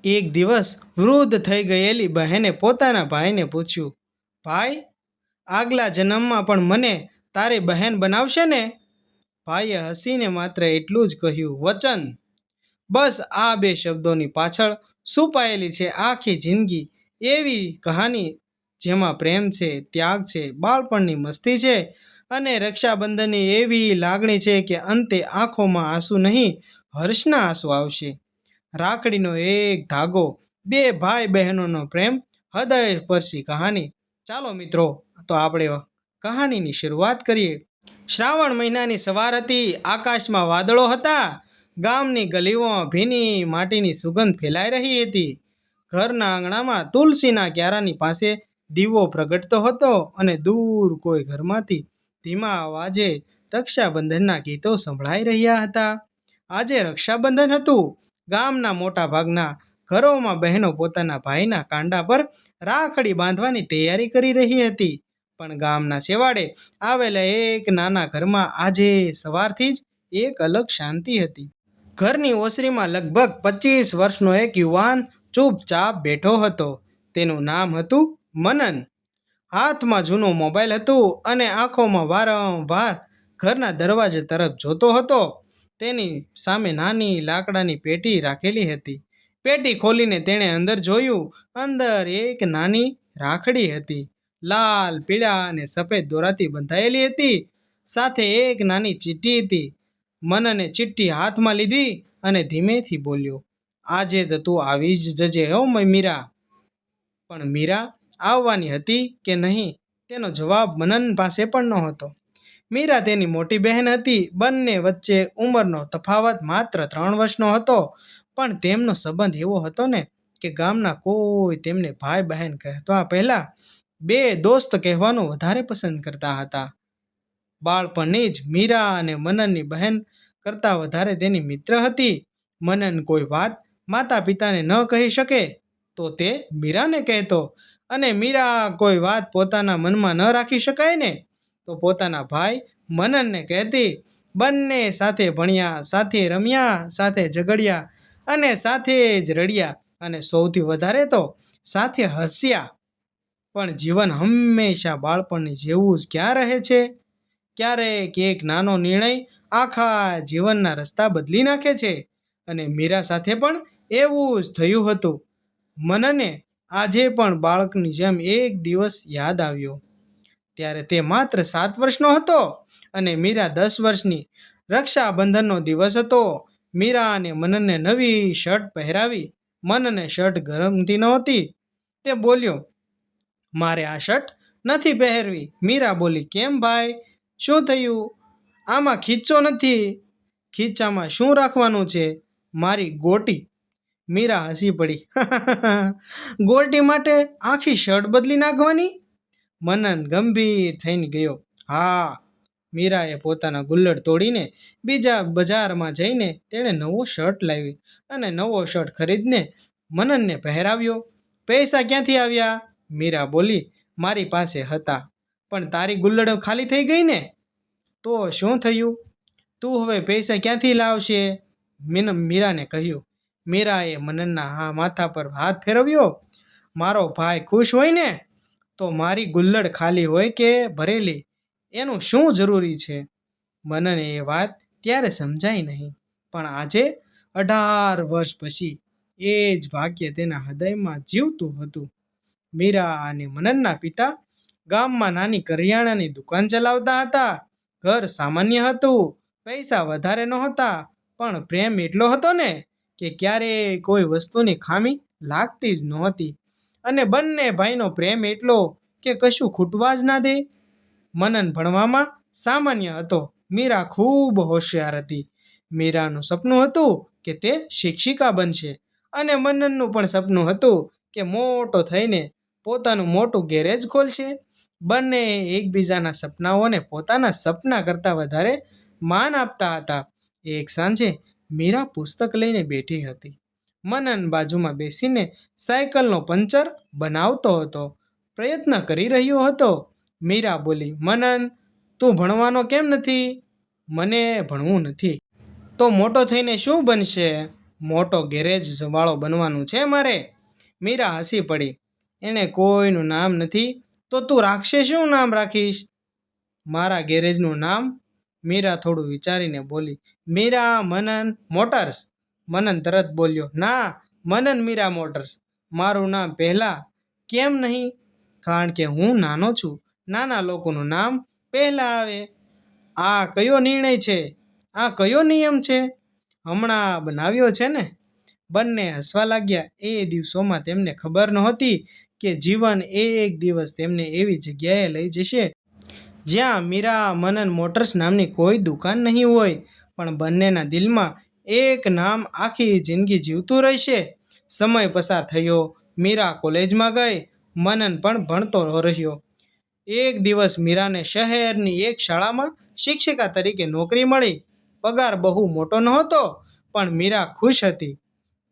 એક દિવસ વૃદ્ધ થઈ ગયેલી બહેને પોતાના ભાઈને પૂછ્યું, ભાઈ, આગલા જન્મમાં પણ મને તારી બહેન બનાવશે ને? ભાઈએ હસીને માત્ર એટલું જ કહ્યું, વચન. બસ આ બે શબ્દોની પાછળ છુપાયેલી છે આખી જિંદગી, એવી કહાની જેમાં પ્રેમ છે, ત્યાગ છે, બાળપણની મસ્તી છે અને રક્ષાબંધનની એવી લાગણી છે કે અંતે આંખોમાં આંસુ નહીં, હર્ષના આંસુ આવશે. રાખડીનો એક ધાગો, બે ભાઈ બહેનોનો પ્રેમ, હૃદય સ્પર્શી કહાની. ચાલો મિત્રો, તો આપણે કહાનીની શરૂઆત કરીએ. શ્રાવણ મહિનાની સવાર હતી. આકાશમાં વાદળો હતા. ગામની ગલીઓમાં ભીની માટીની સુગંધ ફેલાઈ રહી હતી. ઘરના આંગણામાં તુલસીના ક્યારાની પાસે દીવો પ્રગટતો હતો અને દૂર કોઈ ઘરમાંથી ધીમા અવાજે રક્ષાબંધનના ગીતો સંભળાઈ રહ્યા હતા. આજે રક્ષાબંધન હતું. ગામના મોટા ભાગના ઘરોમાં બહેનો પોતાના ભાઈના કાંડા પર રાખડી બાંધવાની તૈયારી કરી રહી હતી. પણ ગામના છેવાડે આવેલા એક નાના ઘરમાં આજે સવારથી જ એક અલગ શાંતિ હતી. ઘરની ઓસરીમાં લગભગ 25 વર્ષનો એક યુવાન ચૂપચાપ બેઠો હતો. તેનું નામ હતું મનન. હાથમાં જૂનો મોબાઈલ હતું અને આંખોમાં વારંવાર ઘરના દરવાજા તરફ જોતો હતો. તેની સામે નાની લાકડાની પેટી રાખેલી હતી. પેટી ખોલીને તેણે અંદર જોયું. અંદર એક નાની રાખડી હતી. લાલ, પીળા અને સફેદ દોરાથી બંધાયેલી હતી. સાથે એક નાની ચીઠ્ઠી હતી. મનને ચિઠ્ઠી હાથમાં લીધી અને ધીમેથી બોલ્યો, આજે તો તું આવી જ જજે હો મીરા. પણ મીરા આવવાની હતી કે નહીં તેનો જવાબ મનન પાસે પણ નહોતો. મીરા તેની મોટી બહેન હતી. બંને વચ્ચે ઉંમરનો તફાવત માત્ર 3 વર્ષનો હતો. પણ તેમનો સંબંધ એવો હતો ને કે ગામના કોઈ તેમને ભાઈ બહેન કહેતા પહેલા બે દોસ્ત કહેવાનું વધારે પસંદ કરતા હતા. બાળપણની જ મીરા અને મનનની બહેન કરતાં વધારે તેની મિત્ર હતી. મનન કોઈ વાત માતા પિતાને ન કહી શકે તો તે મીરાને કહેતો, અને મીરા કોઈ વાત પોતાના મનમાં ન રાખી શકાય ને તો પોતાના ભાઈ મનનને કહેતી. બંને સાથે ભણ્યા, સાથે રમ્યા, સાથે ઝઘડ્યા અને સાથે જ રડ્યા અને સૌથી વધારે તો સાથે હસ્યા. પણ જીવન હંમેશા બાળપણની જેવું જ ક્યાં રહે છે? ક્યારેક એક નાનો નિર્ણય આખા જીવનના રસ્તા બદલી નાખે છે. અને મીરા સાથે પણ એવું જ થયું હતું. મનને આજે પણ બાળકની જેમ એક દિવસ યાદ આવ્યો. ત્યારે તે માત્ર 7 વર્ષનો હતો અને મીરા 10 વર્ષની. રક્ષાબંધનનો દિવસ હતો. મીરા અને મનનને નવી શર્ટ પહેરાવી. મનને શર્ટ ગમતી નહોતી. તે બોલ્યો, મારે આ શર્ટ નથી પહેરવી. મીરા બોલી, કેમ ભાઈ, શું થયું? આમાં ખીચો નથી. ખીચામાં શું રાખવાનું છે? મારી ગોટી. મીરા હસી પડી. ગોટી માટે આખી શર્ટ બદલી નાખવાની? મનન ગંભીર થઈને ગયો. હા. મીરાએ પોતાના ગુલ્લડ તોડીને બીજા બજારમાં જઈને તેણે નવો શર્ટ લાવી અને નવો શર્ટ ખરીદને મનનને પહેરાવ્યો. પૈસા ક્યાંથી આવ્યા? મીરા બોલી, મારી પાસે હતા. પણ તારી ગુલ્લડ ખાલી થઈ ગઈ ને? તો શું થયું? તું હવે પૈસા ક્યાંથી લાવશે? મીરાને કહ્યું. મીરાએ મનનના માથા પર હાથ ફેરવ્યો. મારો ભાઈ ખુશ હોય ને તો મારી ગુલ્લડ ખાલી હોય કે ભરેલી એનું શું જરૂરી છે? મનને એ વાત ત્યારે સમજાઈ નહીં. પણ આજે 18 વર્ષ પછી એ જ વાક્ય તેના હૃદયમાં જીવતું હતું. મીરા અને મનનના પિતા ગામમાં નાની કરિયાણાની દુકાન ચલાવતા હતા. ઘર સામાન્ય હતું. પૈસા વધારે નહોતા. પણ પ્રેમ એટલો હતો ને કે ક્યારેય કોઈ વસ્તુની ખામી લાગતી જ નહોતી. અને બંને ભાઈનો પ્રેમ એટલો કે કશું ખૂટવા જ ના દે. મનન ભણવામાં સામાન્ય હતો. મીરા ખૂબ હોશિયાર હતી. મીરાનું સપનું હતું કે તે શિક્ષિકા બનશે અને મનનનું પણ સપનું હતું કે મોટો થઈને પોતાનું મોટું ગેરેજ ખોલશે. બંને એકબીજાના સપનાઓને પોતાના સપના કરતાં વધારે માન આપતા હતા. એક સાંજે મીરા પુસ્તક લઈને બેઠી હતી. મનન બાજુમાં બેસીને સાયકલનો પંચર બનાવતો હતો. પ્રયત્ન કરી રહ્યો હતો. મીરા બોલી, મનન, તું ભણવાનો કેમ નથી? મને ભણવું નથી. તો મોટો થઈને શું બનશે? મોટો ગેરેજ વાળો બનવાનું છે મારે. મીરા હસી પડી. એણે કોઈનું નામ નથી તો તું રાખશે શું નામ રાખીશ? મારા ગેરેજનું નામ? મીરા થોડું વિચારીને બોલી. મીરા મનન મોટર્સ. મનન તરત બોલ્યો, ના, મનન મીરા મોટર્સ. મારું નામ પહેલા કેમ નહીં? કારણ કે હું નાનો છું. નાના લોકોનું નામ પહેલા આવે. આ કયો નિર્ણય છે? આ કયો નિયમ છે? હમણાં બનાવ્યો છે ને? બંને હસવા લાગ્યા. એ દિવસોમાં તેમને ખબર નહોતી કે જીવન એક દિવસ તેમને એવી જગ્યાએ લઈ જશે જ્યાં મીરા મનન મોટર્સ નામની કોઈ દુકાન નહીં હોય, પણ બંનેના દિલમાં એક નામ આખી જિંદગી જીવતું રહેશે. સમય પસાર થયો. મીરા કોલેજમાં ગઈ. મનન પણ ભણતો રહ્યો. એક દિવસ મીરાને શહેરની એક શાળામાં શિક્ષિકા તરીકે નોકરી મળી. પગાર બહુ મોટો નહોતો, પણ મીરા ખુશ હતી.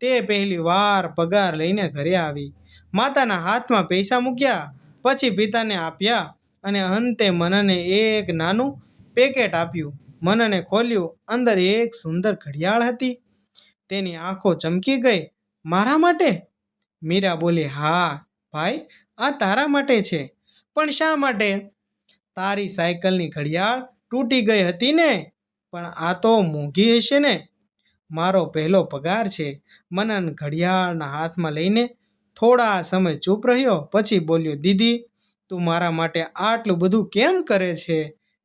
તે પહેલી વાર પગાર લઈને ઘરે આવી. માતાના હાથમાં પૈસા મૂક્યા, પછી પિતાને આપ્યા અને અંતે મનને એક નાનું પેકેટ આપ્યું. મનને ખોલ્યું. અંદર એક સુંદર ઘડિયાળ હતી. તેની આંખો ચમકી ગઈ. મારા માટે? મીરા બોલી, હા ભાઈ, આ તારા માટે છે. પણ શા માટે? તારી સાયકલની ઘડિયાળ તૂટી ગઈ હતી ને? પણ આ તો મોંઘી હશે ને? મારો પહેલો પગાર છે. મનન ઘડિયાળના હાથમાં લઈને થોડા સમય ચૂપ રહ્યો. પછી બોલ્યો, દીદી, તું મારા માટે આટલું બધું કેમ કરે છે?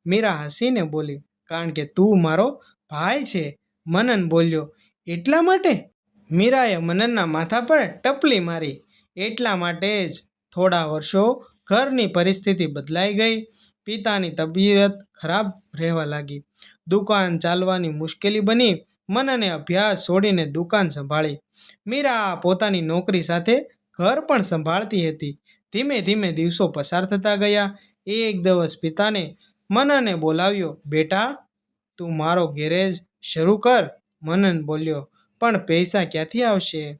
મીરા હસીને બોલી, કારણ કે તું મારો ભાઈ છે. મનન બોલ્યો, એટલા માટે? મીરાએ મનનના માથા પર ટપલી મારી. એટલા માટે જ. થોડા વર્ષો ઘરની પરિસ્થિતિ બદલાઈ ગઈ. પિતાની તબિયત ખરાબ રહેવા લાગી. દુકાન ચાલવાની મુશ્કેલી બની. મનને અભ્યાસ છોડીને દુકાન સંભાળી. મીરા પોતાની નોકરી સાથે ઘર પણ સંભાળતી હતી. ધીમે ધીમે દિવસો પસાર થતા ગયા. એક દિવસ પિતાને મનને બોલાવ્યો, બેટા, તું મારો ગેરેજ શરૂ કર. મનન બોલ્યો, પણ પૈસા ક્યાંથી આવશે?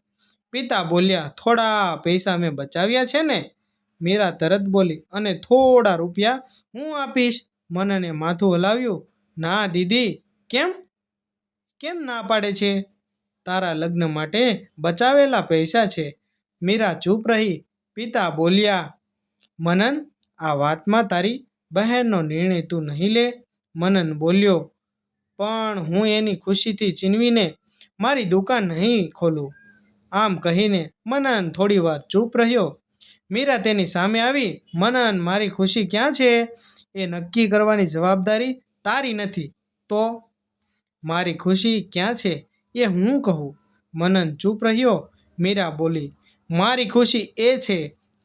પિતા બોલ્યા, થોડા પૈસા મેં બચાવ્યા છે ને? મીરા તરત બોલી, અને થોડા રૂપિયા હું આપીશ. મનને માથું હલાવ્યું. ના દીદી. કેમ? કેમ ના પાડે છે? તારા લગ્ન માટે બચાવેલા પૈસા છે. મીરા ચૂપ રહી. પિતા બોલ્યા, મનન, આ વાતમાં તારી બહેનનો નિર્ણય તું નહીં લે. મનન બોલ્યો, પણ હું એની ખુશીથી ચીનવીને મારી દુકાન નહીં ખોલું. આમ કહીને મનન થોડી વાર ચૂપ રહ્યો. મીરા તેની સામે આવી. મનન, મારી ખુશી ક્યાં છે એ નક્કી કરવાની જવાબદારી તારી નથી. તો મારી ખુશી ક્યાં છે એ હું કહું. મનન ચૂપ રહ્યો. મીરા બોલી, મારી ખુશી એ છે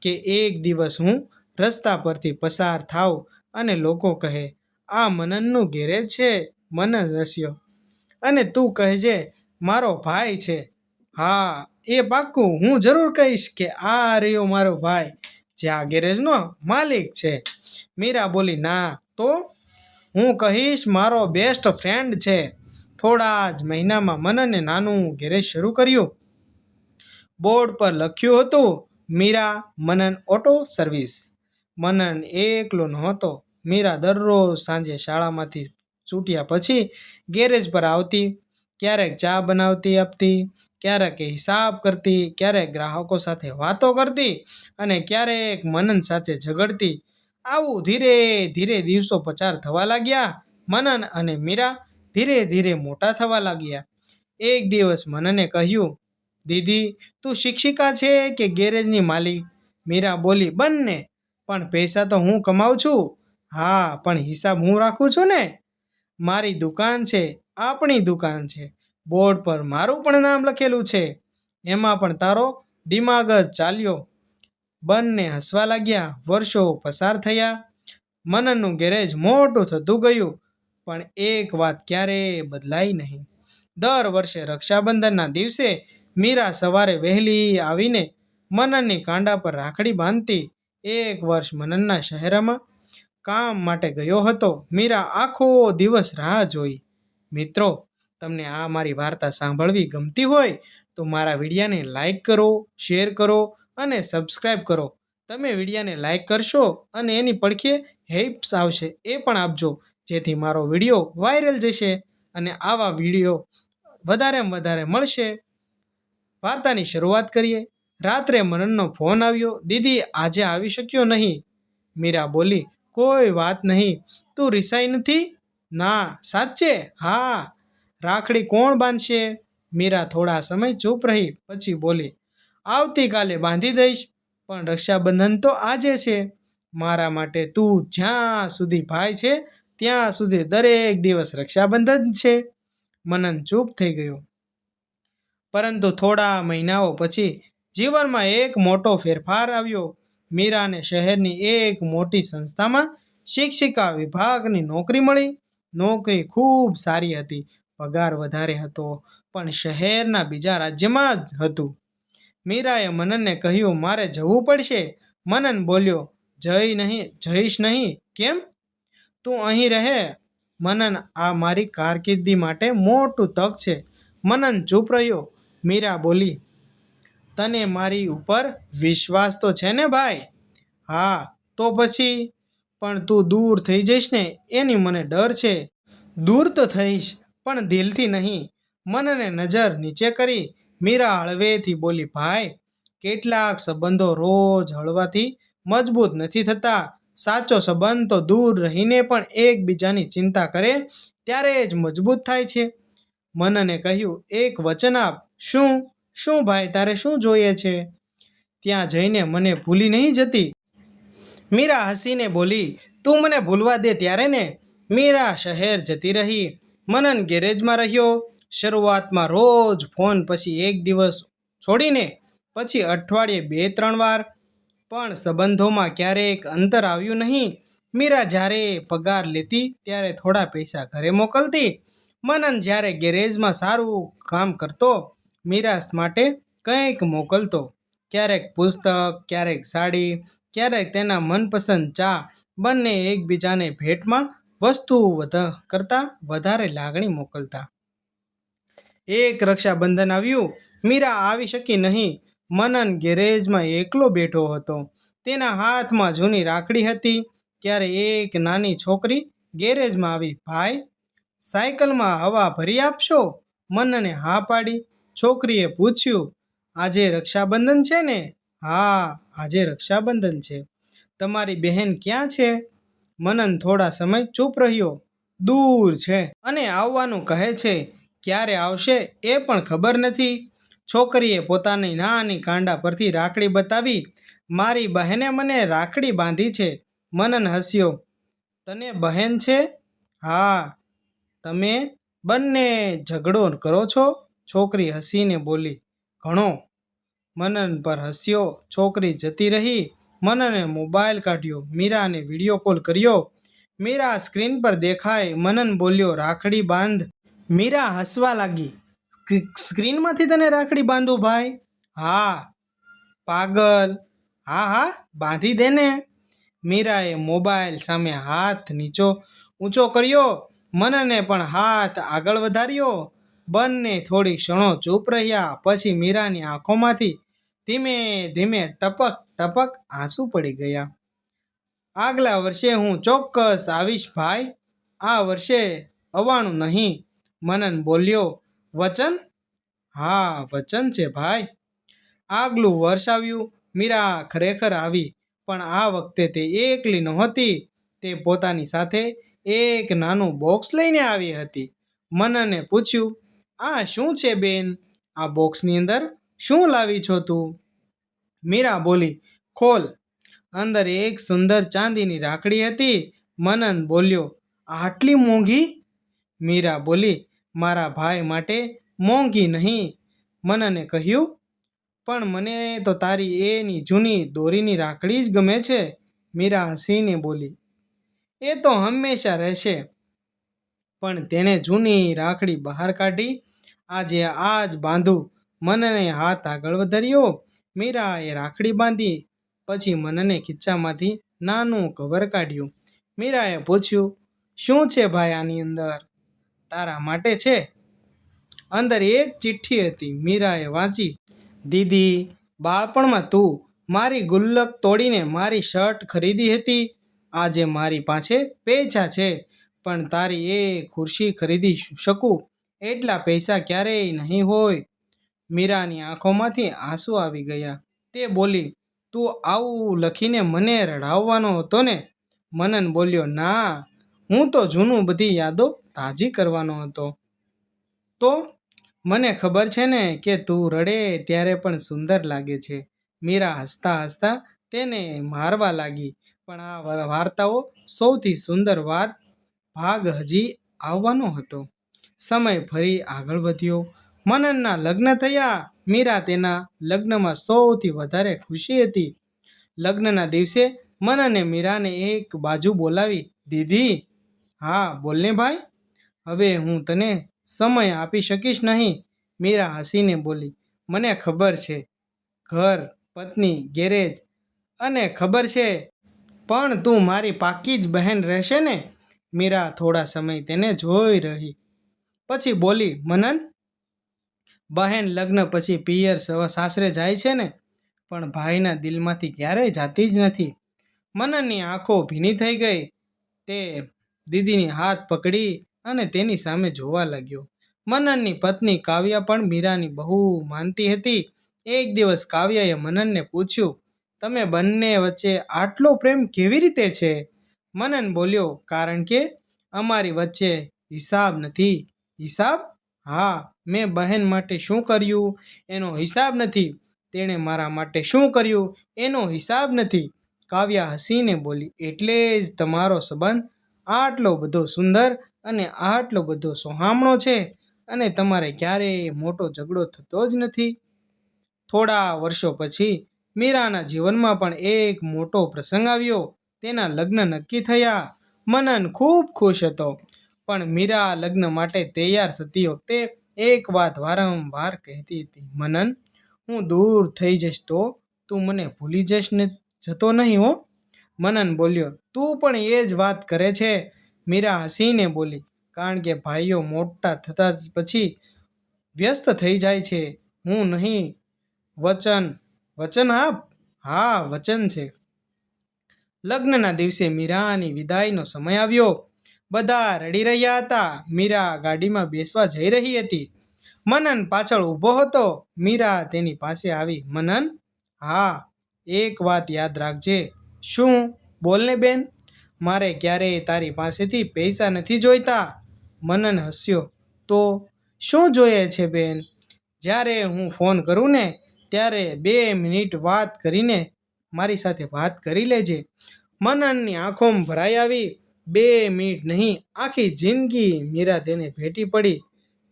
કે એક દિવસ હું રસ્તા પરથી પસાર થાવ અને લોકો કહે, આ મનનનું ગેરેજ છે. મનન હસ્યો. અને તું કહેજે, મારો ભાઈ છે. હા, એ પાક્કું. હું જરૂર કહીશ કે આ રહ્યો મારો ભાઈ, જે આ ગેરેજનો માલિક છે. મીરા બોલી, ના, તો હું કહીશ મારો બેસ્ટ ફ્રેન્ડ છે. થોડા જ મહિનામાં મનને નાનું ગેરેજ શરૂ કર્યું. બોર્ડ પર લખ્યું હતું, મીરા મનન ઓટો સર્વિસ. મનન એકલો નહોતો. મીરા દરરોજ સાંજે શાળામાંથી છૂટ્યા પછી ગેરેજ પર આવતી. ક્યારેક ચા બનાવતી આપતી, ક્યારેક હિસાબ કરતી, ક્યારેક ગ્રાહકો સાથે વાતો કરતી અને ક્યારેક મનન સાથે ઝઘડતી. આવું ધીરે ધીરે દિવસો પસાર થવા લાગ્યા. મનન અને મીરા ધીરે ધીરે મોટા થવા લાગ્યા. એક દિવસ મનને કહ્યું, દીદી, તું શિક્ષિકા છે કે ગેરેજની માલિક? મીરા બોલી, બંને. પણ પૈસા તો હું કમાઉં છું. હા, પણ હિસાબ હું રાખું છું ને. મારી દુકાન છે, આપણી દુકાન છે. બોર્ડ પર મારું પણ નામ લખેલું છે. એમાં પણ તારો દિમાગ જ ચાલ્યો. બંને હસવા લાગ્યા. વર્ષો પસાર થયા. મનનનું ગેરેજ મોટું થતું ગયું. પણ એક વાત ક્યારેય બદલાઈ નહીં. દર વર્ષે રક્ષાબંધનના દિવસે મીરા સવારે વહેલી આવીને મનનની કાંડા પર રાખડી બાંધતી. એક વર્ષ મનનના શહેરમાં કામ માટે ગયો હતો. મીરા આખો દિવસ રાહ જોઈ. મિત્રો, તમને આ મારી વાર્તા સાંભળવી ગમતી હોય તો મારા વિડીયાને લાઈક કરો, શેર કરો અને સબસ્ક્રાઈબ કરો. તમે વિડીયાને લાઈક કરશો અને એની પડખે હેલ્પ્સ આવશે એ પણ આપજો, જેથી મારો વિડીયો વાયરલ જશે અને આવા વિડીયો વધારેમાં વધારે મળશે. વાર્તાની શરૂઆત કરીએ. રાત્રે મનનનો ફોન આવ્યો, દીદી આજે આવી શક્યો નહીં. મીરા બોલી, કોઈ વાત નહીં, તું રિસાઈ નથી? ના, સાચે? હા. રાખડી કોણ બાંધશે? મીરા થોડા સમય ચૂપ રહી, પછી બોલી, આવતીકાલે બાંધી દઈશ, પણ રક્ષાબંધન તો આજે છે. મારા માટે તું જ્યાં સુધી ભાઈ છે ત્યાં સુધી દરેક દિવસ રક્ષાબંધન છે. મનન ચૂપ થઈ ગયો. પરંતુ થોડા મહિનાઓ પછી જીવનમાં એક મોટો ફેરફાર આવ્યો. મીરાને શહેરની એક મોટી સંસ્થામાં શિક્ષિકા વિભાગની નોકરી મળી. નોકરી ખૂબ સારી હતી, પગાર વધારે હતો, પણ શહેરના બીજા રાજ્યમાં જ હતું. મીરાએ મનનને કહ્યું, મારે જવું પડશે. મનન બોલ્યો, જઈશ નહીં. કેમ? તું અહીં રહે. મનન, આ મારી કારકિર્દી માટે મોટું તક છે. મનન ચૂપ રહ્યો. મીરા બોલી, તને મારી ઉપર વિશ્વાસ તો છે ને ભાઈ? હા. તો પછી? પણ તું દૂર થઈ જઈશ ને એની મને ડર છે. દૂર તો થઈશ, પણ દિલથી નહીં. મનને નજર નીચે કરી મીરા હળવેથી બોલી, ભાઈ, કેટલાક સંબંધો રોજ હળવાથી મજબૂત નથી થતા. સાચો સંબંધ તો દૂર રહીને પણ એકબીજાની ચિંતા કરે ત્યારે જ મજબૂત થાય છે. મનને કહ્યું, એક વચન આપ. શું? શું ભાઈ, તારે શું જોઈએ છે? ત્યાં જઈને મને ભૂલી નહીં જતી? મીરા હસીને બોલી, તું મને ભૂલવા દે ત્યારે ને. મીરા શહેર જતી રહી. મનન ગેરેજમાં રહ્યો. શરૂઆતમાં રોજ ફોન, પછી એક દિવસ છોડીને, પછી અઠવાડિયે 2-3 વાર. પણ સંબંધોમાં ક્યારેક અંતર આવ્યું નહીં. મીરા જ્યારે પગાર લેતી ત્યારે થોડા પૈસા ઘરે મોકલતી. મનન જ્યારે ગેરેજમાં સારું કામ કરતો, મીરા માટે કંઈક મોકલતો. ક્યારેક પુસ્તક, ક્યારેક સાડી, ક્યારેક તેના મનપસંદ ચા. બંને એકબીજાને ભેટમાં વસ્તુ કરતાં વધારે લાગણી મોકલતા. એક રક્ષાબંધન આવ્યું. મીરા આવી શકી નહીં. મનન ગેરેજમાં એકલો બેઠો હતો. તેના હાથમાં જૂની રાખડી હતી. ત્યારે એક નાની છોકરી ગેરેજમાં આવી. ભાઈ, સાયકલમાં હવા ભરી આપશો? મનને હા પાડી. છોકરીએ પૂછ્યું, આજે રક્ષાબંધન છે ને? હા, આજે રક્ષાબંધન છે. તમારી બહેન ક્યાં છે? મનન થોડા સમય ચૂપ રહ્યો. દૂર છે અને આવવાનું કહે છે. ક્યારે આવશે એ પણ ખબર નથી. છોકરીએ પોતાની નાની કાંડા પરથી રાખડી બતાવી. મારી બહેને મને રાખડી બાંધી છે. મનન હસ્યો. તને બહેન છે? હા. તમે બંને ઝઘડો કરો છો? છોકરી હસીને બોલી, ઘણો. મનન પર હસ્યો. છોકરી જતી રહી. મનને મોબાઈલ કાઢ્યો. મીરાને વિડીયો કોલ કર્યો. મીરા સ્ક્રીન પર દેખાય. મનન બોલ્યો, રાખડી બાંધ. મીરા હસવા લાગી. સ્ક્રીનમાંથી તને રાખડી બાંધું ભાઈ? હા. પાગલ. હા હા, બાંધી દે ને. મીરાએ મોબાઈલ સામે હાથ ઊંચો કર્યો. મનને પણ હાથ આગળ વધાર્યો. બંને થોડી ક્ષણો ચૂપ રહ્યા. પછી મીરાની આંખોમાંથી ધીમે ધીમે ટપક ટપક આંસુ પડી ગયા. આગલા વર્ષે હું ચોક્કસ આવીશ ભાઈ. આ વર્ષે આવવાનું નહીં. મનન બોલ્યો, વચન? હા, વચન છે ભાઈ. આગલું વર્ષ આવ્યું. મીરા ખરેખર આવી, પણ આ વખતે તે એકલી નહોતી. તે પોતાની સાથે એક નાનું બોક્સ લઈને આવી હતી. મનને પૂછ્યું, આ શું છે બેન? આ બોક્સની અંદર શું લાવી છો તું? મીરા બોલી, ખોલ. અંદર એક સુંદર ચાંદીની રાખડી હતી. મનન બોલ્યો, આટલી મોંઘી? મીરા બોલી, મારા ભાઈ માટે મોંઘી નહીં. મનને કહ્યું, પણ મને તો તારી એની જૂની દોરીની રાખડી જ ગમે છે. મીરા હસીને બોલી, એ તો હંમેશા રહેશે. પણ તેણે જૂની રાખડી બહાર કાઢી. આજે આ જ બાંધું. મનને હાથ આગળ વધાર્યો. મીરાએ રાખડી બાંધી. પછી મનને ખીચામાંથી નાનું કવર કાઢ્યું. મીરાએ પૂછ્યું, શું છે ભાઈ આની અંદર? તારા માટે છે. અંદર એક ચિઠ્ઠી હતી. મીરાએ વાંચી, દીદી, બાળપણમાં તું મારી ગુલ્લક તોડીને મારી શર્ટ ખરીદી હતી. આજે મારી પાસે પૈસા છે, પણ તારી એ ખુરશી ખરીદી શકું એટલા પૈસા ક્યારેય નહીં હોય. મીરાની આંખોમાંથી આંસુ આવી ગયા. તે બોલી, તું આવું લખીને મને રડાવવાનો હતો ને? મનન બોલ્યો, ના, હું તો જૂનું બધી યાદો તાજી કરવાનો હતો. તો મને ખબર છે ને કે તું રડે ત્યારે પણ સુંદર લાગે છે. મીરા હસતા હસતા તેને મારવા લાગી. પણ આ વાર્તાઓ સૌથી સુંદર ભાગ હજી આવવાનો હતો. સમય ફરી આગળ વધ્યો. મનનના લગ્ન થયા. મીરા તેના લગ્નમાં સૌથી વધારે ખુશી હતી. લગ્નના દિવસે મનને મીરાને એક બાજુ બોલાવી, દીદી. હા, બોલને ભાઈ. હવે હું તને સમય આપી શકીશ નહીં. મીરા હસીને બોલી, મને ખબર છે, ઘર, પત્ની, ગેરેજ અને ખબર છે, પણ તું મારી પાકી જ બહેન રહેશે ને? મીરા થોડા સમય તેને જોઈ રહી. પછી બોલી, મનન, બહેન લગ્ન પછી પિયર સાસરે જાય છે ને, પણ ભાઈના દિલમાંથી ક્યારેય જાતી જ નથી. મનનની આંખો ભીની થઈ ગઈ. તે દીદીની હાથ પકડી અને તેની સામે જોવા લાગ્યો. મનનની પત્ની કાવ્યા પણ મીરાની બહુ માનતી હતી. એક દિવસ કાવ્યાએ મનનને પૂછ્યું, તમે બંને વચ્ચે આટલો પ્રેમ કેવી રીતે છે? મનન બોલ્યો, કારણ કે અમારી વચ્ચે હિસાબ નથી. હિસાબ? હા, મેં બહેન માટે શું કર્યું એનો હિસાબ નથી. તેણે મારા માટે શું કર્યું એનો હિસાબ નથી. કાવ્યા હસીને બોલી, એટલે જ તમારો સંબંધ આટલો બધો સુંદર અને આટલો બધો સોહામણો છે અને તમારે ક્યારેય મોટો ઝઘડો થતો જ નથી. થોડા વર્ષો પછી મીરાના જીવનમાં પણ એક મોટો પ્રસંગ આવ્યો. તેના લગ્ન નક્કી થયા. મનન ખૂબ ખુશ હતો. પણ મીરા લગ્ન માટે તૈયાર થતી વખતે એક વાત વારંવાર કહેતી હતી, મનન, હું દૂર થઈ જઈશ તો તું મને ભૂલી જતો નહીં હો? મનન બોલ્યો, તું પણ એ જ વાત કરે છે. મીરા હસીને બોલી, કારણ કે ભાઈઓ મોટા થતા પછી વ્યસ્ત થઈ જાય છે. હું નહીં. વચન. વચન આપ. હા, વચન છે. લગ્નના દિવસે મીરાની વિદાયનો સમય આવ્યો. બધા રડી રહ્યા હતા. મીરા ગાડીમાં બેસવા જઈ રહી હતી. મનન પાછળ ઊભો હતો. મીરા તેની પાસે આવી. મનન, હા, એક વાત યાદ રાખજે. શું? બોલને બેન. મારે ક્યારેય તારી પાસેથી પૈસા નથી જોઈતા. મનન હસ્યો. તો શું જોઈએ છે બેન? જ્યારે હું ફોન કરું ને ત્યારે 2 મિનિટ વાત કરીને મારી સાથે વાત કરી લેજે. મનનની આંખોમાં ભરાઈ આવી. 2 મિનિટ નહીં, આખી જિંદગી મીરા તેને ભેટી પડી.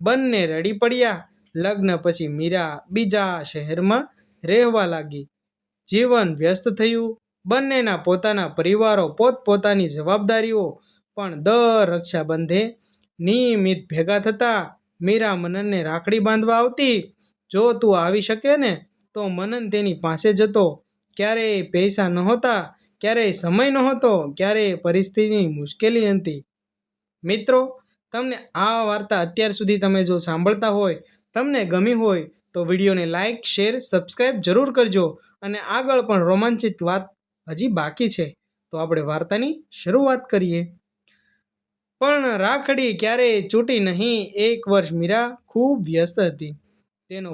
બંને રડી પડ્યા. લગ્ન પછી મીરા બીજા શહેરમાં રહેવા લાગી. જીવન વ્યસ્ત થયું. બંનેના પોતાના પરિવારો, પોતપોતાની જવાબદારીઓ. પણ દર રક્ષાબંધે નિયમિત ભેગા થતા. મીરા મનનને રાખડી બાંધવા આવતી. જો તું આવી શકે ને તો મનન તેની પાસે જતો. ક્યારેય પૈસા નહોતા, ક્યારેય સમય નહોતો, ક્યારેય પરિસ્થિતિની મુશ્કેલી હતી. મિત્રો, તમને આ વાર્તા અત્યાર સુધી તમે જો સાંભળતા હોય, તમને ગમી હોય તો વિડીયોને લાઇક, શેર, સબસ્ક્રાઈબ જરૂર કરજો. અને આગળ પણ રોમાંચિત વાત હજી બાકી છે. તો આપણે વાર્તાની શરૂઆત કરીએ. પણ રાખડી ક્યારેય છૂટી નહીં. એક વર્ષ મીરા ખૂબ વ્યસ્ત હતી. તેનો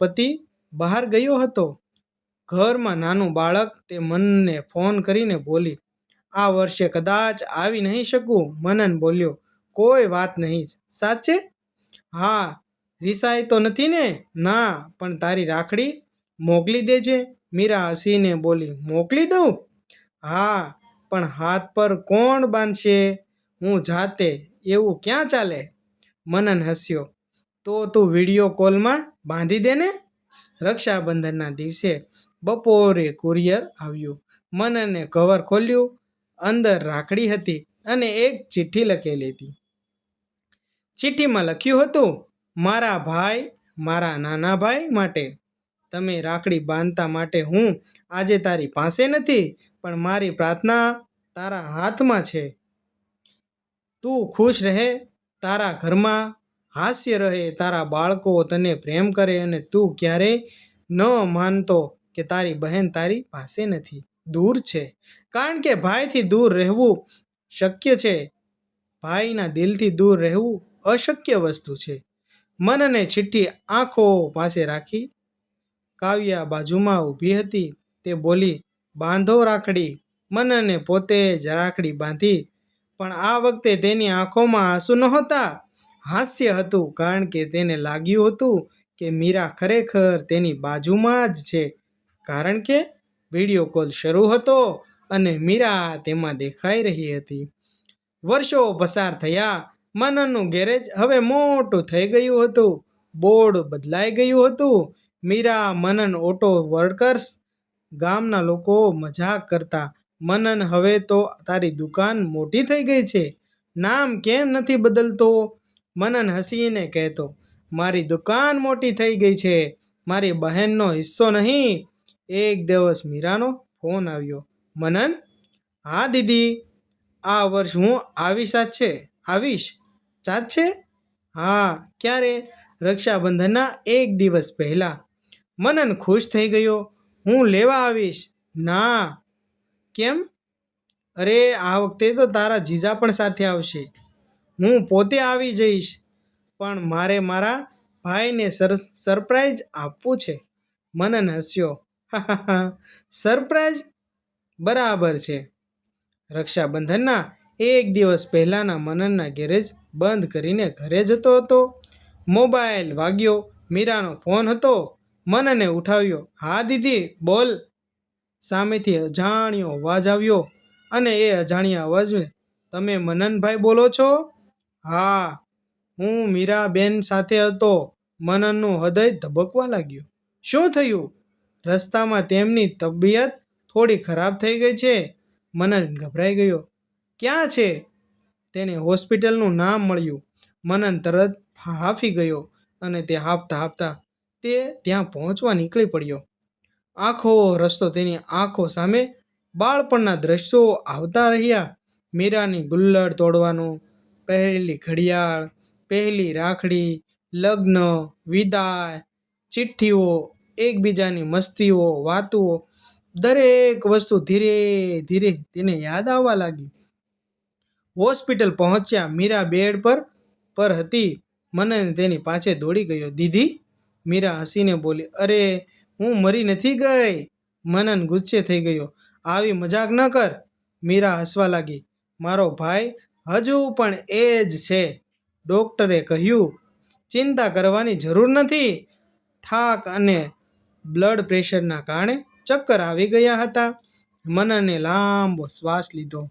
પતિ બહાર ગયો હતો. ઘરમાં નાનું બાળક. તે મનને ફોન કરીને બોલી, આ વર્ષે કદાચ આવી નહીં શકું. મનન બોલ્યો, કોઈ વાત નહીં. સાચે? હા. રિસાય તો નથી ને? ના, પણ તારી રાખડી મોકલી દેજે. મીરા હસીને બોલી, મોકલી દઉં? હા, પણ હાથ પર કોણ બાંધશે? હું જાતે. એવું ક્યાં ચાલે? મનન હસ્યો. તો તું વિડીયો કોલમાં બાંધી દે ને. રક્ષાબંધનના દિવસે બપોરે કુરિયર આવ્યું. મનને કવર ખોલ્યું. અંદર રાખડી હતી અને એક ચિઠ્ઠી લખેલી હતી. ચિઠ્ઠીમાં લખ્યું હતું, મારા ભાઈ, મારા નાના ભાઈ માટે. તમે રાખડી બાંધતા માટે હું આજે તારી પાસે નથી, પણ મારી પ્રાર્થના તારા હાથમાં છે. તું ખુશ રહે, તારા ઘરમાં હાસ્ય રહે, તારા બાળકો તને પ્રેમ કરે અને તું ક્યારેય ન માનતો કે તારી બહેન તારી પાસે નથી, દૂર છે. કારણ કે ભાઈથી દૂર રહેવું શક્ય છે, ભાઈના દિલથી દૂર રહેવું અશક્ય વસ્તુ છે. મનને ચિઠ્ઠી આંખો પાસે રાખી. કાવ્યા બાજુમાં ઊભી હતી. તે બોલી, બાંધો રાખડી. મનને પોતે જ રાખડી બાંધી. પણ આ વખતે તેની આંખોમાં આંસુ નહોતા, હાસ્ય હતું. કારણ કે તેને લાગ્યું હતું કે મીરા ખરેખર તેની બાજુમાં જ છે. કારણ કે વિડીયો કોલ શરૂ હતો અને મીરા તેમાં દેખાઈ રહી હતી. વર્ષો પસાર થયા. મનનનું ગેરેજ હવે મોટું થઈ ગયું હતું. બોર્ડ બદલાઈ ગયું હતું. મીરા મનન ઓટો વર્કર્સ. ગામના લોકો મજાક કરતા, મનન હવે તો તારી દુકાન મોટી થઈ ગઈ છે, નામ કેમ નથી બદલતો? મનન હસીને કહેતો, મારી દુકાન મોટી થઈ ગઈ છે, મારી બહેનનો હિસ્સો નહીં. એક દિવસ મીરાનો ફોન આવ્યો. મનન, હા દીદી, આ વર્ષ હું આવીશ સાચે? હા. ક્યારે? રક્ષાબંધનના એક દિવસ પહેલા. મનન ખુશ થઈ ગયો. હું લેવા આવીશ. ના. કેમ? અરે, આ વખતે તો તારા જીજા પણ સાથે આવશે. હું પોતે આવી જઈશ. પણ મારે મારા ભાઈને સરપ્રાઈઝ આપવું છે. મનન હસ્યો. સરપ્રાઈઝ? બરાબર છે. રક્ષાબંધનના એક દિવસ પહેલાના મનનના ગેરેજ બંધ કરીને ઘરે જતો હતો. મોબાઈલ વાગ્યો. મીરાનો ફોન હતો. મનને ઉઠાવ્યો. હા દીદી, બોલ. સામેથી અજાણ્યો અવાજ આવ્યો અને એ અજાણ્યા અવાજમાં, તમે મનનભાઈ બોલો છો? હા, હું મીરાબેન સાથે હતો. મનનનું હૃદય ધબકવા લાગ્યું. શું થયું? રસ્તામાં તેમની તબિયત થોડી ખરાબ થઈ ગઈ છે. મનન ગભરાઈ ગયો. ક્યાં છે? તેને હોસ્પિટલનું નામ મળ્યું. મનન તરત હાંફી ગયો અને તે હાંફતા તે ત્યાં પહોંચવા નીકળી પડ્યો. આખો રસ્તો તેની આંખો સામે બાળપણના દ્રશ્યો આવતા રહ્યા. મીરાની ગુલ્લડ તોડવાનું, પહેરેલી ઘડિયાળ, પહેલી રાખડી, લગ્ન, વિદાય, ચિઠ્ઠીઓ, એકબીજાની મસ્તીઓ, વાતો, દરેક વસ્તુ ધીરે ધીરે તેને યાદ આવવા લાગી. હોસ્પિટલ પહોંચ્યા. મીરા બેડ પર હતી. મનન તેની પાસે દોડી ગયો. દીદી? મીરા હસીને બોલી, અરે, હું મરી નથી ગઈ. મનન ગુસ્સે થઈ ગયો. આવી મજાક ન કર. મીરા હસવા લાગી. મારો ભાઈ હજુ પણ એ જ છે. ડોક્ટરે કહ્યું, ચિંતા કરવાની જરૂર નથી. થાક અને બ્લડ પ્રેશરના કારણે ચક્કર આવી ગયા હતા. મનને લાંબો શ્વાસ લીધો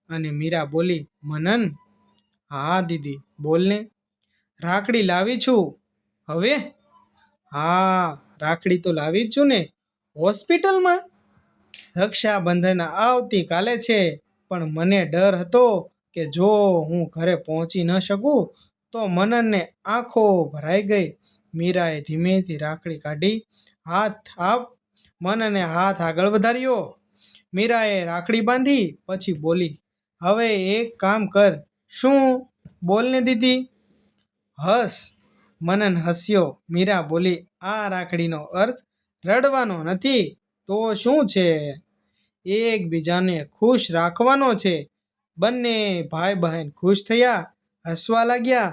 અને મીરા બોલી, મનન? હા દીદી, બોલને. રાખડી લાવી છું. હવે? હા, રાખડી તો લાવી છું ને. હોસ્પિટલમાં? રક્ષાબંધન આવતીકાલે છે, પણ મને ડર હતો કે જો હું ઘરે પહોંચી ન શકું તો. મનનને આંખો ભરાઈ ગઈ. મીરાએ ધીમેથી રાખડી કાઢી. હાથ આપ. મનને હાથ આગળ વધાર્યો. મીરાએ રાખડી બાંધી. પછી બોલી, હવે એક કામ કર. શું? બોલને દીદી. હસ. મનન હસ્યો. મીરા બોલી, આ રાખડીનો અર્થ રડવાનો નથી. તો શું છે? એકબીજાને ખુશ રાખવાનો છે. બંને ભાઈ બહેન ખુશ થયા, હસવા લાગ્યા.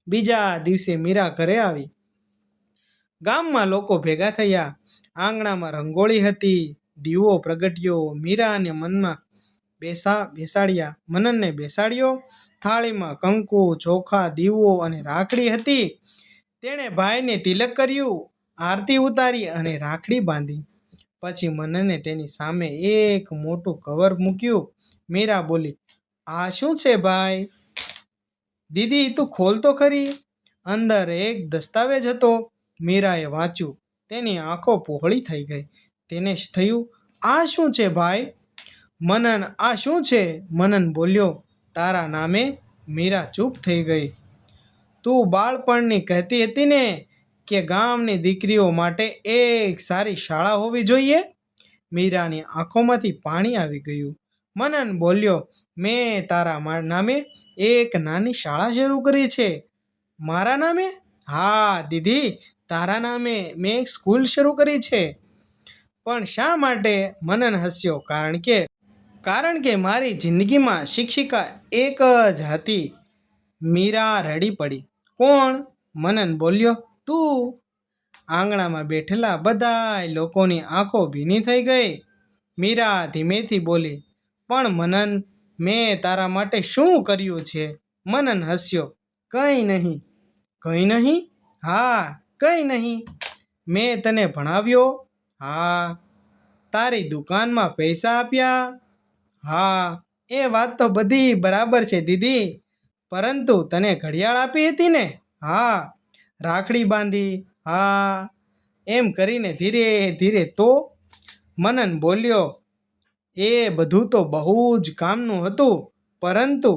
બીજા દિવસે મીરા ઘરે આવી. ગામમાં લોકો ભેગા થયા. આંગણામાં રંગોળી હતી, દીવો પ્રગટ્યો. મીરાને મનનને બેસાડ્યો. થાળીમાં કંકુ, ચોખા, દીવો અને રાખડી હતી. તેણે ભાઈને તિલક કર્યું, આરતી ઉતારી અને રાખડી બાંધી. પછી મનને તેની સામે એક મોટું કવર મૂક્યું. મીરા બોલી, આ શું છે ભાઈ? દીદી, તું ખોલ તો ખરી. અંદર એક દસ્તાવેજ હતો. મીરાએ વાંચ્યું. તેની આંખો પહોળી થઈ ગઈ. તેને થયું, આ શું છે ભાઈ? મનન, આ શું છે? મનન બોલ્યો, તારા નામે. મીરા ચૂપ થઈ ગઈ. તું બાળપણની કહેતી હતી ને કે ગામની દીકરીઓ માટે એક સારી શાળા હોવી જોઈએ. મીરાની આંખોમાંથી પાણી આવી ગયું. મનન બોલ્યો, મેં તારા નામે એક નાની શાળા શરૂ કરી છે. મારા નામે? હા દીદી, તારા નામે મેં એક સ્કૂલ શરૂ કરી છે. પણ શા માટે? મનન હસ્યો. કારણ કે મારી જિંદગીમાં શિક્ષિકા એક જ હતી. મીરા રડી પડી. કોણ? મનન બોલ્યો, તું. આંગણામાં બેઠેલા બધાય લોકોની આંખો ભીની થઈ ગઈ. મીરા ધીમેથી બોલી, પણ મનન, મેં તારા માટે શું કર્યું છે? મનન હસ્યો, કંઈ નહીં. કંઈ નહીં? હા, કંઈ નહીં. મેં તને ભણાવ્યો? હા. તારી દુકાનમાં પૈસા આપ્યા? હા. એ વાત તો બધી બરાબર છે દીદી, પરંતુ તને ઘડિયાળ આપી હતી ને? હા. રાખડી બાંધી? હા. એમ કરીને ધીરે ધીરે તો મનન બોલ્યો, એ બધું તો બહુ જ કામનું હતું, પરંતુ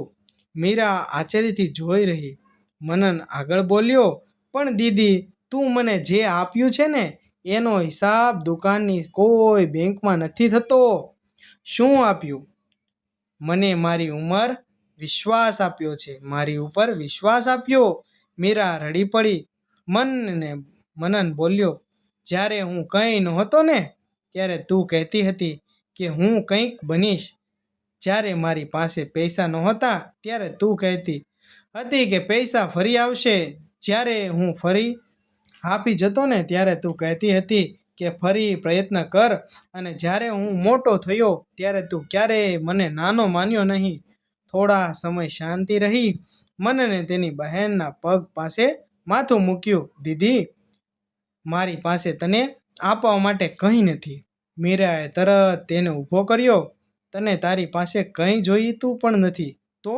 મીરા આશ્ચર્યથી જોઈ રહી. મનન આગળ બોલ્યો, પણ દીદી, તું મને જે આપ્યું છે ને એનો હિસાબ દુકાનની કોઈ બેંકમાં નથી થતો. શું આપ્યું? મને મારી ઉંમર વિશ્વાસ આપ્યો છે, મારી ઉપર વિશ્વાસ આપ્યો. મીરા રડી પડી. મનન બોલ્યો, જ્યારે હું કંઈ નહોતો ને ત્યારે તું કહેતી હતી કે હું કંઈક બનીશ. જ્યારે મારી પાસે પૈસા નહોતા ત્યારે તું કહેતી હતી કે પૈસા ફરી આવશે. જ્યારે હું ફરી આપી જતો ને ત્યારે તું કહેતી હતી કે ફરી પ્રયત્ન કર. અને જ્યારે હું મોટો થયો ત્યારે તું ક્યારેય મને નાનો માન્યો નહીં. થોડા સમય શાંતિ રહી. મનને તેની બહેનના પગ પાસે માથું મૂક્યું. દીદી, મારી પાસે તને આપવા માટે કંઈ નથી. મીરાએ તરત તેને ઊભો કર્યો. તને તારી પાસે કંઈ જોઈતું પણ નથી. તો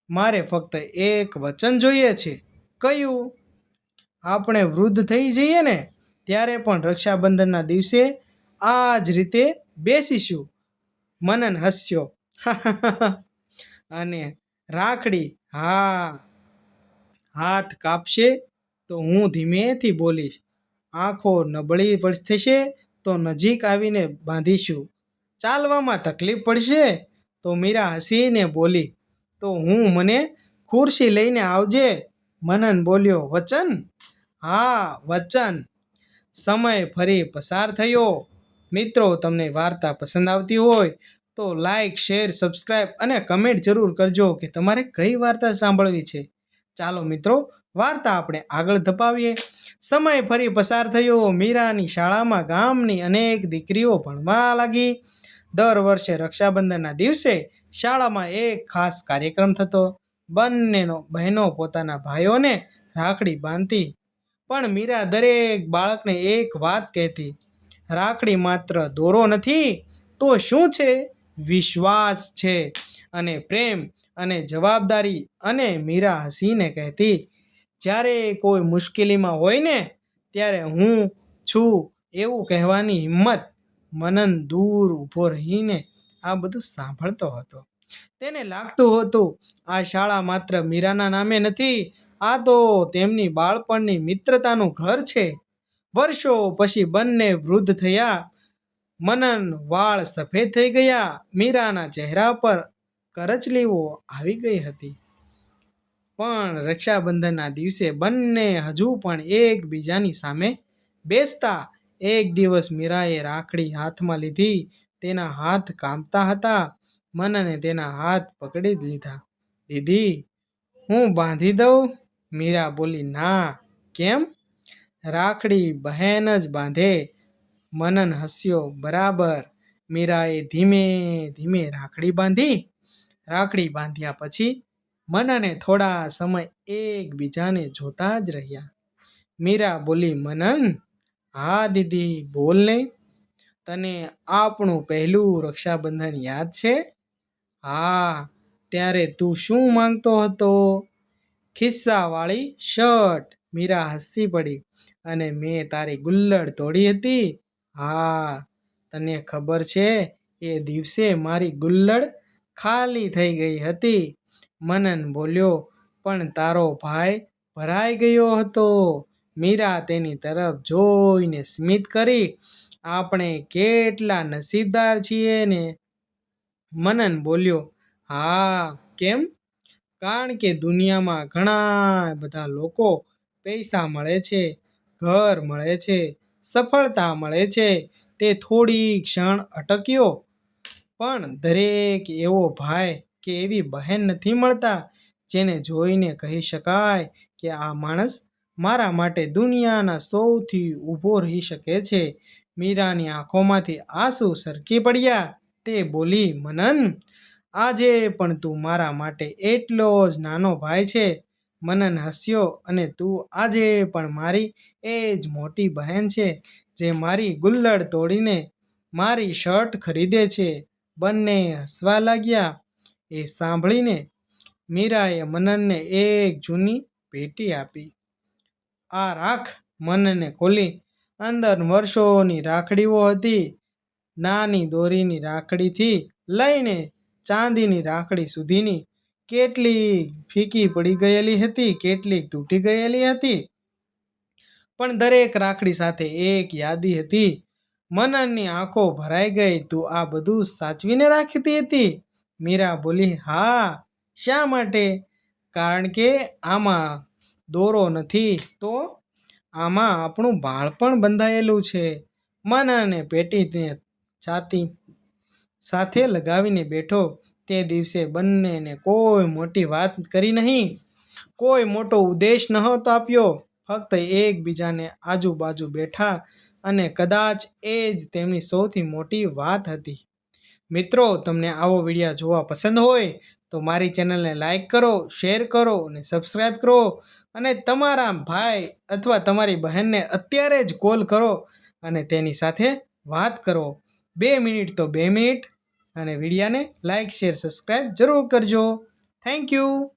મારે ફક્ત એક વચન જોઈએ છે. કયું? આપણે વૃદ્ધ થઈ જઈએ ને ત્યારે પણ રક્ષાબંધનના દિવસે આ જ રીતે બેસીશું. મનન હસ્યો. અને રાખડી? હા. હાથ કાપશે તો હું ધીમેથી બોલીશ. આંખો નબળી થશે તો નજીક આવીને બાંધીશું. ચાલવામાં તકલીફ પડશે તો મીરા હસીને બોલી, તો હું મને ખુરશી લઈને આવજે. મનન બોલ્યો, વચન? હા, વચન. સમય ફરી પસાર થયો. મિત્રો, તમને વાર્તા પસંદ આવતી હોય તો લાઈક, શેર, સબસ્ક્રાઈબ અને કમેન્ટ જરૂર કરજો કે તમારે કઈ વાર્તા સાંભળવી છે. ચાલો મિત્રો, વાર્તા આપણે આગળ ધપાવીએ. સમય ફરી પસાર થયો. મીરાની શાળામાં ગામની અનેક દીકરીઓ ભણવા લાગી. દર વર્ષે રક્ષાબંધનના દિવસે શાળામાં એક ખાસ કાર્યક્રમ થતો. બંનેનો બહેનો પોતાના ભાઈઓને રાખડી બાંધતી. પણ મીરા દરેક બાળકને એક વાત કહેતી, રાખડી માત્ર દોરો નથી, તો શું છે? વિશ્વાસ છે, અને પ્રેમ, અને જવાબદારી. અને મીરા હસીને કહેતી, જ્યારે કોઈ મુશ્કેલીમાં હોય ને ત્યારે હું છું એવું કહેવાની હિંમત. મનન દૂર ઊભો રહીને આ બધું સાંભળતો હતો. તેને લાગતું હતું આ શાળા માત્ર મીરાના નામે નથી, આ તો તેમની બાળપણની મિત્રતાનું ઘર છે. વર્ષો પછી બંને વૃદ્ધ થયા. મનન વાળ સફેદ થઈ ગયા. મીરાના ચહેરા પર કરચલીઓ આવી ગઈ હતી. પણ રક્ષાબંધનના દિવસે બંને હજુ પણ એકબીજાની સામે બેસતા. એક દિવસ મીરાએ રાખડી હાથમાં લીધી. તેના હાથ કાંપતા હતા. મનને તેના હાથ પકડી લીધા. દીદી, હું બાંધી દઉં? મીરા બોલી, ના. કેમ? રાખડી બહેન જ બાંધે. મનન હસ્યો, બરાબર. મીરાએ ધીમે ધીમે રાખડી બાંધી. રાખડી બાંધ્યા પછી મનને થોડા સમય એકબીજાને જોતા જ રહ્યા. મીરા બોલી, મનન? હા દીદી, બોલ ને. તને આપણું પહેલું રક્ષાબંધન યાદ છે? હા. ત્યારે તું શું માંગતો હતો? ખિસ્સાવાળી શર્ટ. મીરા હસી પડી. અને મેં તારી ગુલ્લડ તોડી હતી? હા. તને ખબર છે, એ દિવસે મારી ગુલ્લડ ખાલી થઈ ગઈ હતી. મનન બોલ્યો, પણ તારો ભાઈ ભરાઈ ગયો હતો. મીરા તેની તરફ જોઈને સ્મિત કરી. આપણે કેટલા નસીબદાર છીએ ને. મનન બોલ્યો, હા. કેમ? કારણ કે દુનિયામાં ઘણા બધા લોકો પૈસા મળે છે, ઘર મળે છે, સફળતા મળે છે, તે થોડી ક્ષણ અટક્યો, પણ દરેક એવો ભાઈ કે એવી બહેન નથી મળતા જેને જોઈને કહી શકાય કે આ માણસ મારા માટે દુનિયાના સૌથી ઊભો રહી શકે છે. મીરાની આંખોમાંથી આંસુ સરકી પડ્યા. તે બોલી, મનન, આજે પણ તું મારા માટે એટલો જ નાનો ભાઈ છે. મનન હસ્યો અને તું આજે પણ મારી એ જ મોટી બહેન છે જે મારી ગુલ્લડ તોડીને મારી શર્ટ ખરીદે છે. બંને હસવા લાગ્યા. એ સાંભળીને મીરાએ મનનને એક જૂની પેટી આપી. આ રાખ. મનને ખોલી. અંદર વર્ષોની રાખડીઓ હતી. નાની દોરીની રાખડીથી લઈને ચાંદીની રાખડી સુધીની. કેટલીક ફીકી પડી ગયેલી હતી, કેટલીક તૂટી ગયેલી હતી, પણ દરેક રાખડી સાથે એક યાદી હતી. મનનની આંખો ભરાઈ ગઈ. તું આ બધું સાચવીને રાખતી હતી? મીરા બોલી, હા. શા માટે? કારણ કે આમાં દોરો નથી તો આમાં આપણું બાળપણ બંધાયેલું છે. મનને પેટીને છાતી સાથે લગાવીને બેઠો. તે દિવસે બંનેને કોઈ મોટી વાત કરી નહીં, કોઈ મોટો ઉદ્દેશ નહોતો આપ્યો. ફક્ત એકબીજાને આજુબાજુ બેઠા અને કદાચ એ જ તેમની સૌથી મોટી વાત હતી. મિત્રો, તમને આવો વિડીયો જોવા પસંદ હોય તો મારી ચેનલને લાઈક કરો, શેર કરો અને સબસ્ક્રાઈબ કરો. અને તમારા ભાઈ અથવા તમારી બહેનને અત્યારે જ કોલ કરો અને તેની સાથે વાત કરો. 2 મિનિટ તો 2 મિનિટ. અને વિડીયાને લાઈક, શેર, સબસ્ક્રાઈબ જરૂર કરજો. Thank you.